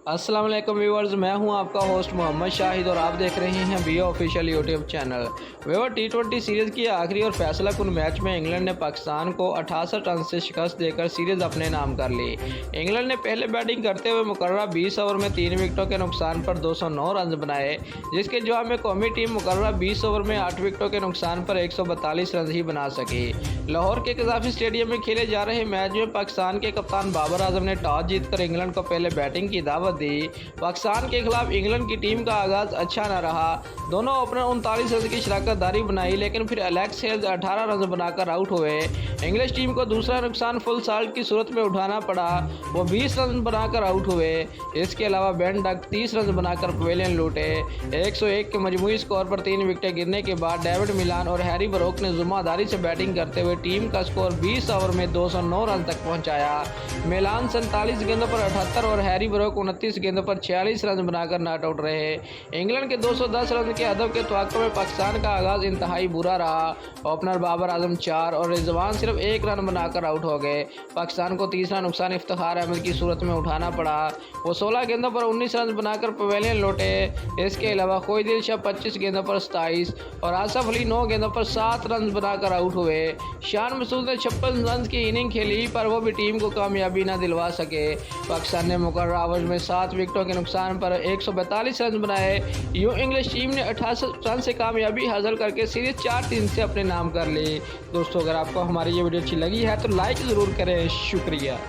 अस्सलाम वालेकुम व्यूअर्स, मैं हूं आपका होस्ट मोहम्मद शाहिद और आप देख रहे हैं B official YouTube channel. Viewer, टी20 सीरीज़ की आखिरी और फैसला कुन मैच में इंग्लैंड ने पाकिस्तान को 68 रन से शिकस्त देकर सीरीज़ अपने नाम कर ली। इंग्लैंड ने पहले बैटिंग करते हुए मुकर्रर 20 ओवर में 3 विकेटों के नुकसान पर 209 रन बनाए, जिसके जवाब में कौमी टीम मुकर्रर 20 ओवर में 8 विकेटों के नुकसान पर 142 रन ही बना सकी। लाहौर के कज़ाफ़ी स्टेडियम में खेले जा रहे मैच में पाकिस्तान के कप्तान बाबर आजम ने टॉस जीतकर इंग्लैंड को पहले बैटिंग की दावत दी। पाकिस्तान के खिलाफ इंग्लैंड की टीम का आगाज अच्छा न रहा। दोनों ओपनर 39 रन की शराकतदारी बनाई, लेकिन फिर एलेक्स हेल्स 18 रन बनाकर आउट हुए। इंग्लिश टीम को दूसरा नुकसान फुल साल्ट की सूरत में उठाना पड़ा, वो 20 रन बनाकर आउट हुए। इसके अलावा बेन डक 30 रन बनाकर पवेलियन लूटे। 101 के मजमूई स्कोर पर 3 विकेटें गिरने के बाद डेविड मिलान और हैरी ब्रोक ने जुम्मेदारी से बैटिंग करते हुए टीम का स्कोर 20 ओवर में 209 रन तक पहुंचाया। मिलान 47 गेंदों पर 78 और हैरी ब्रोक 29 गेंदों पर 46 रन बनाकर नॉट आउट रहे। इंग्लैंड के 210 रन के हदफ के तवक्को में पाकिस्तान का आगाज इंतहाई बुरा रहा। ओपनर बाबर आजम 4 और रिजवान सिर्फ 1 रन बनाकर आउट हो गए। पाकिस्तान को तीसरा नुकसान इफ्तिखार अहमद की सूरत में उठाना पड़ा, वो 16 गेंदों पर 19 रन बनाकर पवेलियन लौटे। इसके अलावा कोई शाह 25 गेंदों पर 27 और आसफ अली 9 गेंदों पर 7 रन बनाकर आउट हुए। शान मसूद ने 56 रन की इनिंग खेली, पर वो भी टीम को कामयाबी न दिलवा सके। पाकिस्तान ने मुकर्रर ओवर में 7 विकेटों के नुकसान पर 142 रन बनाए। यूं इंग्लिश टीम ने 88 रन से कामयाबी हासिल करके सीरीज 4-3 से अपने नाम कर ली। दोस्तों, अगर आपको हमारी ये वीडियो अच्छी लगी है तो लाइक ज़रूर करें। शुक्रिया।